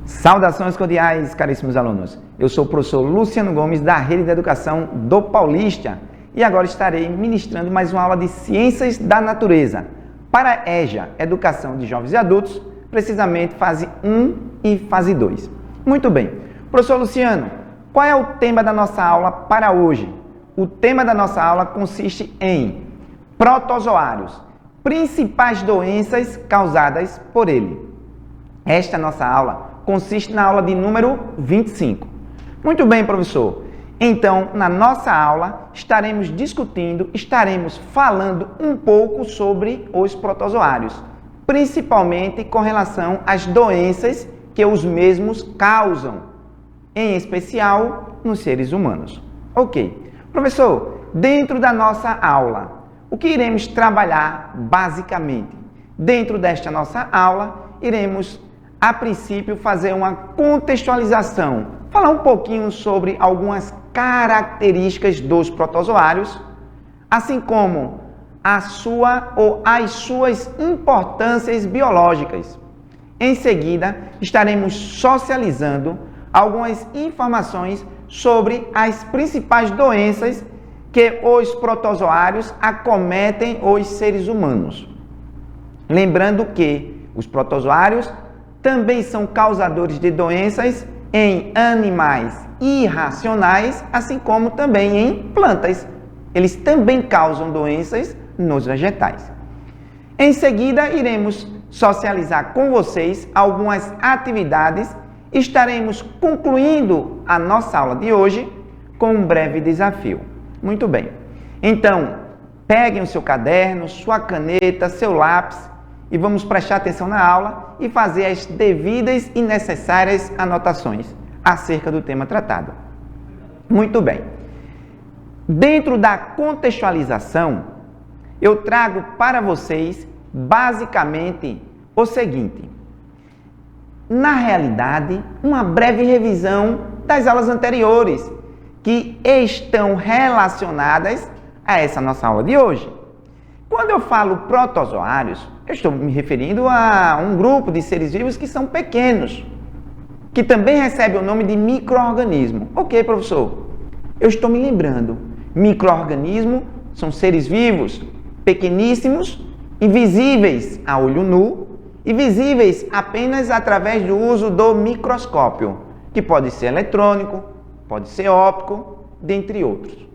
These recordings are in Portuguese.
Saudações cordiais, caríssimos alunos. Eu sou o professor Luciano Gomes, da Rede de Educação do Paulista, e agora estarei ministrando mais uma aula de Ciências da Natureza para a EJA, Educação de Jovens e Adultos, precisamente fase 1 e fase 2. Muito bem. Professor Luciano, qual é o tema da nossa aula para hoje? O tema da nossa aula consiste em protozoários, principais doenças causadas por ele. Esta nossa aula consiste na aula de número 25. Muito bem, professor. Então, na nossa aula, estaremos falando um pouco sobre os protozoários, principalmente com relação às doenças que os mesmos causam, em especial nos seres humanos. Ok. Professor, dentro da nossa aula, o que iremos trabalhar basicamente? Dentro desta nossa aula, iremos a princípio fazer uma contextualização, falar um pouquinho sobre algumas características dos protozoários, assim como as suas importâncias biológicas. Em seguida, estaremos socializando algumas informações sobre as principais doenças que os protozoários acometem os seres humanos. Lembrando que os protozoários também são causadores de doenças em animais irracionais, assim como também em plantas. Eles também causam doenças nos vegetais. Em seguida, iremos socializar com vocês algumas atividades. Estaremos concluindo a nossa aula de hoje com um breve desafio. Muito bem. Então, peguem o seu caderno, sua caneta, seu lápis, e vamos prestar atenção na aula e fazer as devidas e necessárias anotações acerca do tema tratado. Muito bem. Dentro da contextualização, eu trago para vocês basicamente o seguinte. Na realidade, uma breve revisão das aulas anteriores que estão relacionadas a essa nossa aula de hoje. Quando eu falo protozoários, eu estou me referindo a um grupo de seres vivos que são pequenos, que também recebe o nome de micro-organismo. Ok, professor? Eu estou me lembrando. Micro-organismo são seres vivos pequeníssimos, invisíveis a olho nu e visíveis apenas através do uso do microscópio, que pode ser eletrônico, pode ser óptico, dentre outros.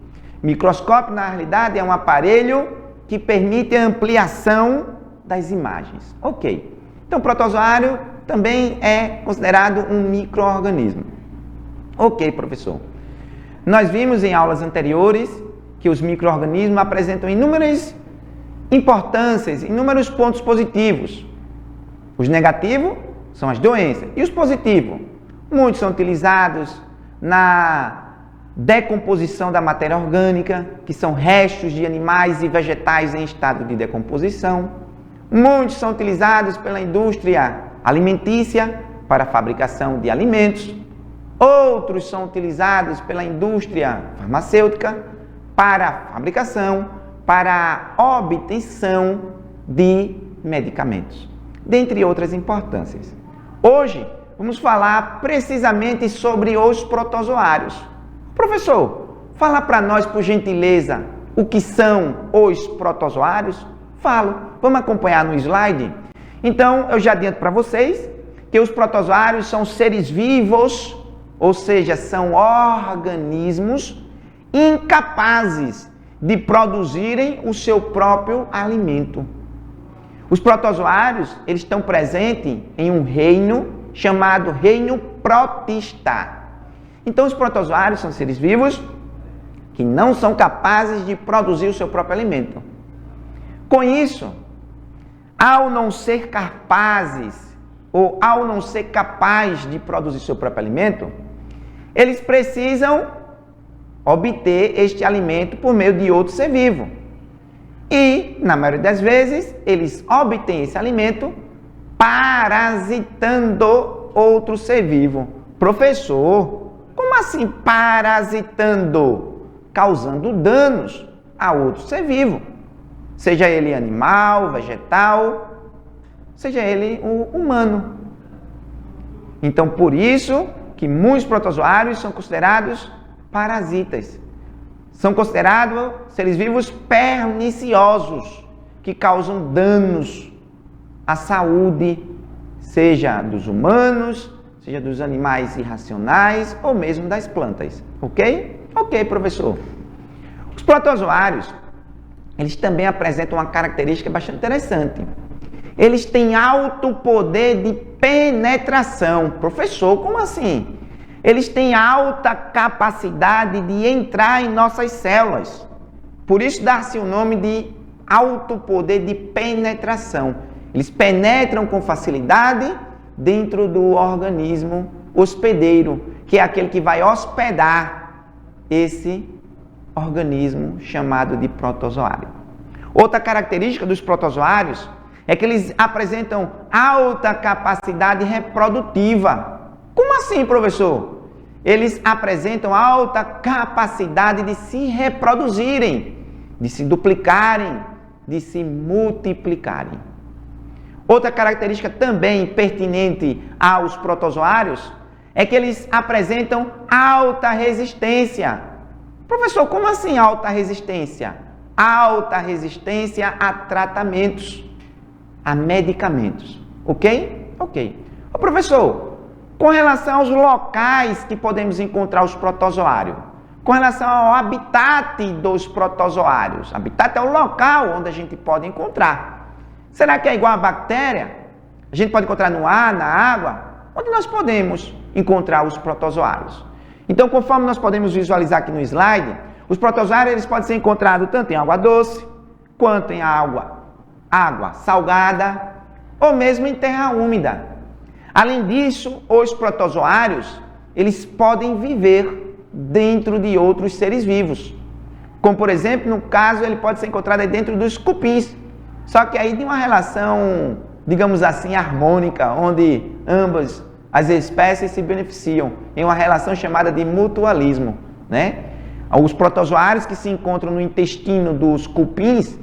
Microscópio, na realidade, é um aparelho que permite a ampliação das imagens. Ok. Então, o protozoário também é considerado um micro-organismo. Ok, professor. Nós vimos em aulas anteriores que os micro-organismos apresentam inúmeras importâncias, inúmeros pontos positivos. Os negativos são as doenças. E os positivos? Muitos são utilizados na decomposição da matéria orgânica, que são restos de animais e vegetais em estado de decomposição. Muitos são utilizados pela indústria alimentícia para a fabricação de alimentos. Outros são utilizados pela indústria farmacêutica para a fabricação, para a obtenção de medicamentos, dentre outras importâncias. Hoje, vamos falar precisamente sobre os protozoários. Professor, fala para nós, por gentileza, o que são os protozoários? Falo. Vamos acompanhar no slide? Então, eu já adianto para vocês que os protozoários são seres vivos, ou seja, são organismos incapazes de produzirem o seu próprio alimento. Os protozoários, eles estão presentes em um reino chamado reino protista. Então, os protozoários são seres vivos que não são capazes de produzir o seu próprio alimento. Com isso, ao não ser capazes ou ao não ser capaz de produzir seu próprio alimento, eles precisam obter este alimento por meio de outro ser vivo. E, na maioria das vezes, eles obtêm esse alimento parasitando outro ser vivo. Professor, como assim parasitando? Causando danos a outro ser vivo. Seja ele animal, vegetal, seja ele humano. Então, por isso que muitos protozoários são considerados parasitas. São considerados seres vivos perniciosos, que causam danos à saúde, seja dos humanos, seja dos animais irracionais ou mesmo das plantas. Ok? Ok, professor. Os protozoários, eles também apresentam uma característica bastante interessante. Eles têm alto poder de penetração. Professor, como assim? Eles têm alta capacidade de entrar em nossas células. Por isso dá-se o nome de alto poder de penetração. Eles penetram com facilidade dentro do organismo hospedeiro, que é aquele que vai hospedar esse organismo chamado de protozoário. Outra característica dos protozoários é que eles apresentam alta capacidade reprodutiva. Como assim, professor? Eles apresentam alta capacidade de se reproduzirem, de se duplicarem, de se multiplicarem. Outra característica também pertinente aos protozoários é que eles apresentam alta resistência. Professor, como assim alta resistência? Alta resistência a tratamentos, a medicamentos. Ok? Ok. Ô, professor, com relação aos locais que podemos encontrar os protozoários, com relação ao habitat dos protozoários, habitat é o local onde a gente pode encontrar. Será que é igual a bactéria? A gente pode encontrar no ar, na água? Onde nós podemos encontrar os protozoários? Então, conforme nós podemos visualizar aqui no slide, os protozoários eles podem ser encontrados tanto em água doce, quanto em água salgada, ou mesmo em terra úmida. Além disso, os protozoários, eles podem viver dentro de outros seres vivos. Como, por exemplo, no caso, ele pode ser encontrado dentro dos cupins. Só que aí de uma relação, digamos assim, harmônica, onde ambas as espécies se beneficiam, em uma relação chamada de mutualismo, né? Os protozoários que se encontram no intestino dos cupins,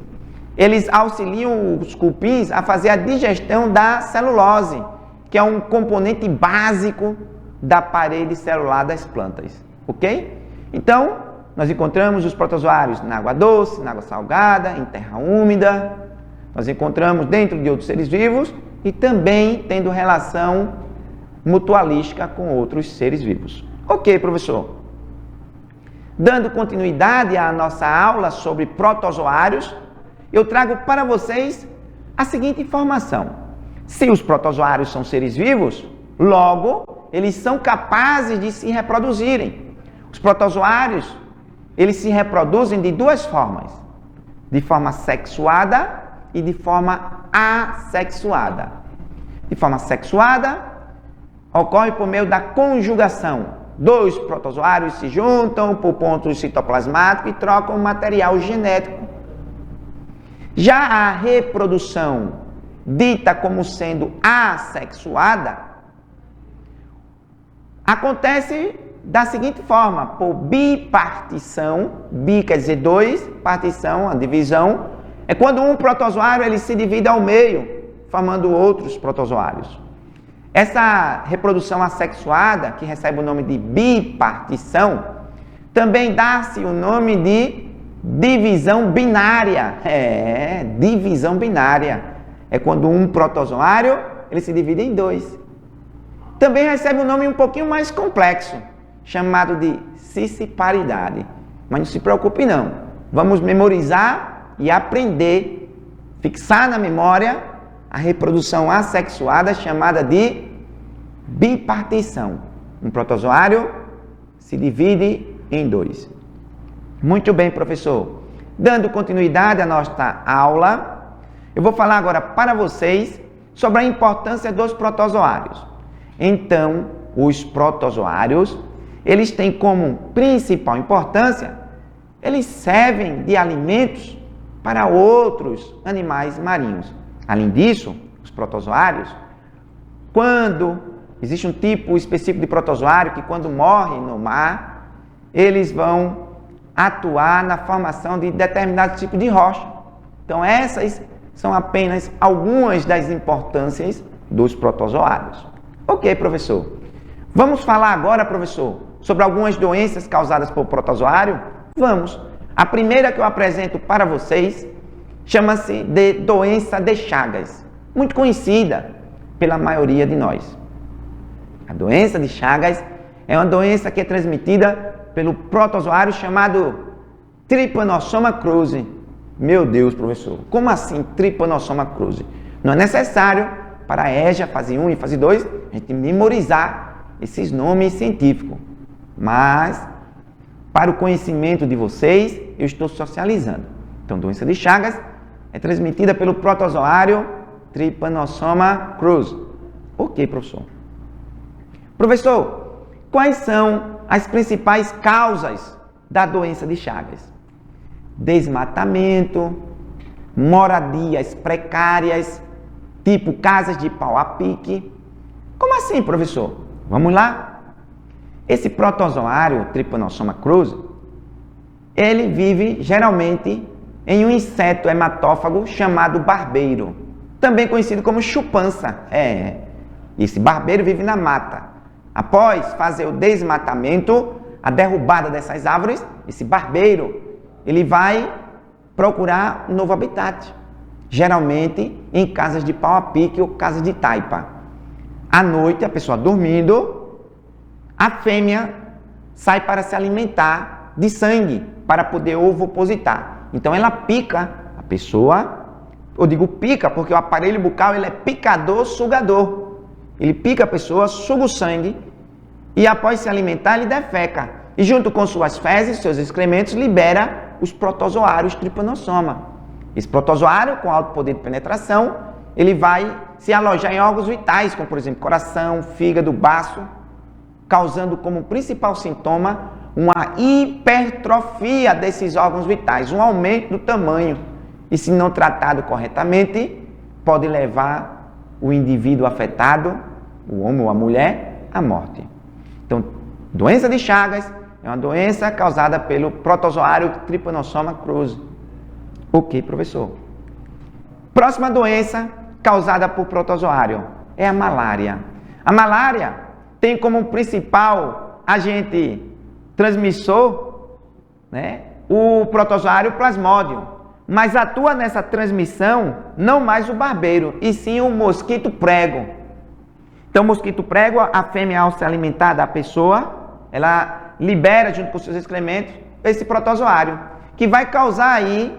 eles auxiliam os cupins a fazer a digestão da celulose, que é um componente básico da parede celular das plantas, ok? Então, nós encontramos os protozoários na água doce, na água salgada, em terra úmida, nós encontramos dentro de outros seres vivos e também tendo relação mutualística com outros seres vivos. Ok, professor? Dando continuidade à nossa aula sobre protozoários, eu trago para vocês a seguinte informação. Se os protozoários são seres vivos, logo, eles são capazes de se reproduzirem. Os protozoários, eles se reproduzem de duas formas. De forma sexuada e de forma assexuada. De forma sexuada, ocorre por meio da conjugação. Dois protozoários se juntam por pontos citoplasmáticos e trocam material genético. Já a reprodução, dita como sendo assexuada, acontece da seguinte forma, por bipartição, bi quer dizer dois, partição, a divisão, é quando um protozoário ele se divide ao meio, formando outros protozoários. Essa reprodução assexuada, que recebe o nome de bipartição, também dá-se o nome de divisão binária. Divisão binária. É quando um protozoário ele se divide em dois. Também recebe um nome um pouquinho mais complexo, chamado de cisparidade. Mas não se preocupe não. Vamos memorizar e aprender, fixar na memória a reprodução assexuada chamada de bipartição. Um protozoário se divide em dois. Muito bem, professor. Dando continuidade à nossa aula, eu vou falar agora para vocês sobre a importância dos protozoários. Então, os protozoários, eles têm como principal importância, eles servem de alimentos para outros animais marinhos. Além disso, os protozoários, quando existe um tipo específico de protozoário que quando morre no mar, eles vão atuar na formação de determinado tipo de rocha. Então essas são apenas algumas das importâncias dos protozoários. Ok, professor. Vamos falar agora, professor, sobre algumas doenças causadas por protozoário? Vamos. A primeira que eu apresento para vocês chama-se de doença de Chagas, muito conhecida pela maioria de nós. A doença de Chagas é uma doença que é transmitida pelo protozoário chamado Trypanosoma cruzi. Meu Deus, professor, como assim Trypanosoma cruzi? Não é necessário para a EJA, fase 1 e fase 2, a gente memorizar esses nomes científicos. Mas, para o conhecimento de vocês, eu estou socializando. Então, doença de Chagas é transmitida pelo protozoário Trypanosoma cruzi. Ok, professor. Professor, quais são as principais causas da doença de Chagas? Desmatamento, moradias precárias, tipo casas de pau a pique. Como assim, professor? Vamos lá? Esse protozoário Trypanosoma cruzi, ele vive geralmente em um inseto hematófago chamado barbeiro, também conhecido como chupança. Esse barbeiro vive na mata. Após fazer o desmatamento, a derrubada dessas árvores, esse barbeiro, ele vai procurar um novo habitat, geralmente em casas de pau a pique ou casas de taipa. À noite, a pessoa dormindo, a fêmea sai para se alimentar de sangue, para poder ovopositar. Então ela pica a pessoa, eu digo pica porque o aparelho bucal ele é picador, sugador. Ele pica a pessoa, suga o sangue e após se alimentar ele defeca. E junto com suas fezes, seus excrementos, libera os protozoários Trypanosoma. Esse protozoário, com alto poder de penetração, ele vai se alojar em órgãos vitais, como por exemplo coração, fígado, baço, causando como principal sintoma uma hipertrofia desses órgãos vitais, um aumento do tamanho. E se não tratado corretamente, pode levar o indivíduo afetado, o homem ou a mulher, à morte. Então, doença de Chagas é uma doença causada pelo protozoário Trypanosoma cruzi. Ok, professor. Próxima doença causada por protozoário é a malária. A malária tem como principal agente transmissor, o protozoário Plasmodium, mas atua nessa transmissão não mais o barbeiro, e sim o mosquito prego. Então, o mosquito prego, a fêmea ao se alimentar da pessoa, ela libera junto com seus excrementos esse protozoário, que vai causar aí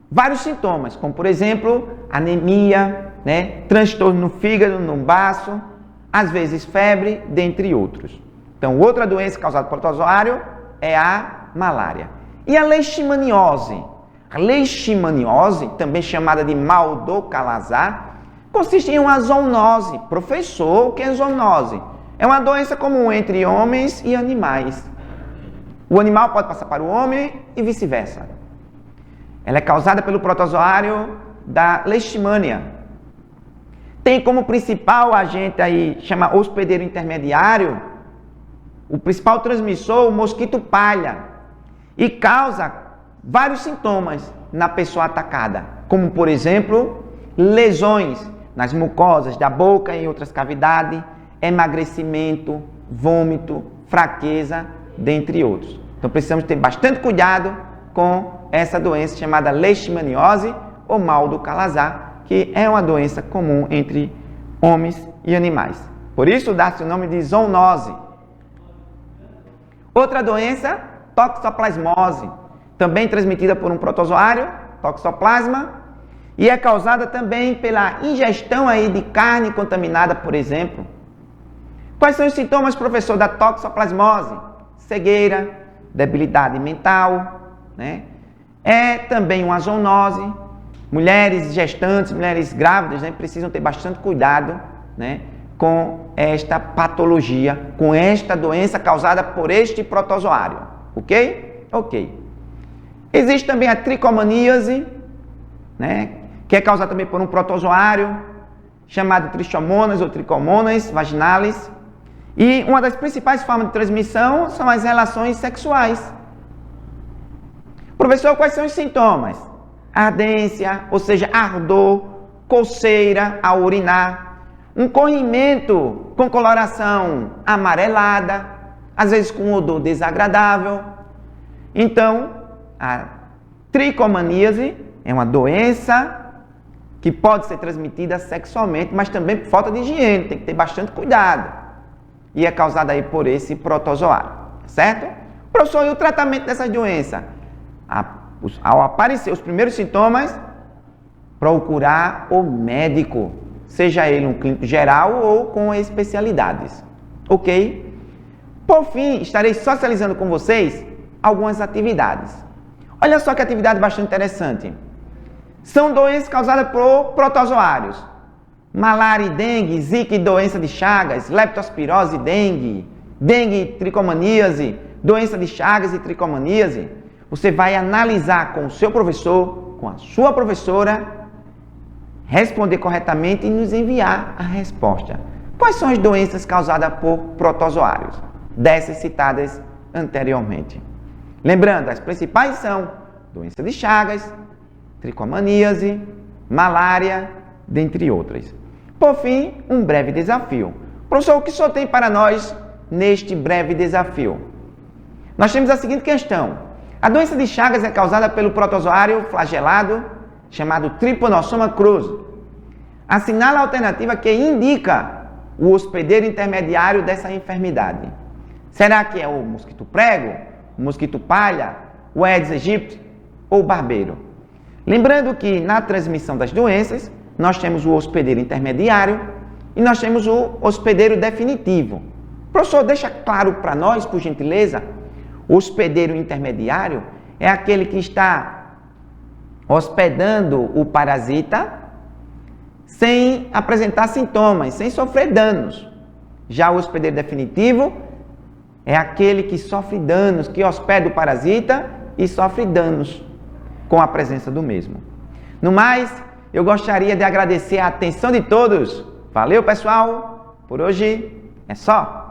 vários sintomas, como por exemplo, anemia, transtorno no fígado, no baço, às vezes febre, dentre outros. Então, outra doença causada por protozoário é a malária. E a leishmaniose? A leishmaniose, também chamada de mal do calazar, consiste em uma zoonose. Professor, o que é zoonose? É uma doença comum entre homens e animais. O animal pode passar para o homem e vice-versa. Ela é causada pelo protozoário da Leishmania. Tem como principal agente aí, chama hospedeiro intermediário, o principal transmissor, o mosquito palha, e causa vários sintomas na pessoa atacada, como por exemplo, lesões nas mucosas da boca e outras cavidades, emagrecimento, vômito, fraqueza, dentre outros. Então precisamos ter bastante cuidado com essa doença chamada leishmaniose ou mal do calazar, que é uma doença comum entre homens e animais. Por isso dá-se o nome de zoonose. Outra doença, toxoplasmose, também transmitida por um protozoário, Toxoplasma, e é causada também pela ingestão aí de carne contaminada, por exemplo. Quais são os sintomas, professor, da toxoplasmose? Cegueira, debilidade mental, É também uma zoonose. Mulheres gestantes, mulheres grávidas, precisam ter bastante cuidado, com esta patologia, com esta doença causada por este protozoário. Ok? Ok. Existe também a tricomoníase, que é causada também por um protozoário chamado Trichomonas ou Trichomonas vaginalis. E uma das principais formas de transmissão são as relações sexuais. Professor, quais são os sintomas? Ardência, ou seja, ardor, coceira ao urinar, um corrimento com coloração amarelada, às vezes com odor desagradável. Então, a tricomaníase é uma doença que pode ser transmitida sexualmente, mas também por falta de higiene, tem que ter bastante cuidado. E é causada aí por esse protozoário, certo? Professor, e o tratamento dessa doença? Ao aparecer os primeiros sintomas, procurar o médico, seja ele um clínico geral ou com especialidades, ok? Por fim, estarei socializando com vocês algumas atividades. Olha só que atividade bastante interessante. São doenças causadas por protozoários. Malária e dengue, zika e doença de Chagas, leptospirose e dengue, dengue e tricomaníase, doença de Chagas e tricomaníase. Você vai analisar com o seu professor, com a sua professora, responder corretamente e nos enviar a resposta. Quais são as doenças causadas por protozoários? Dessas citadas anteriormente. Lembrando, as principais são doença de Chagas, tricomaníase, malária, dentre outras. Por fim, um breve desafio. Professor, o que o senhor tem para nós neste breve desafio? Nós temos a seguinte questão. A doença de Chagas é causada pelo protozoário flagelado, chamado Trypanosoma cruzi. Assinala a alternativa que indica o hospedeiro intermediário dessa enfermidade. Será que é o mosquito prego, o mosquito palha, o Aedes aegypti ou o barbeiro? Lembrando que na transmissão das doenças, nós temos o hospedeiro intermediário e nós temos o hospedeiro definitivo. Professor, deixa claro para nós, por gentileza, o hospedeiro intermediário é aquele que está hospedando o parasita sem apresentar sintomas, sem sofrer danos. Já o hospedeiro definitivo é aquele que sofre danos, que hospeda o parasita e sofre danos com a presença do mesmo. No mais, eu gostaria de agradecer a atenção de todos. Valeu, pessoal! Por hoje é só!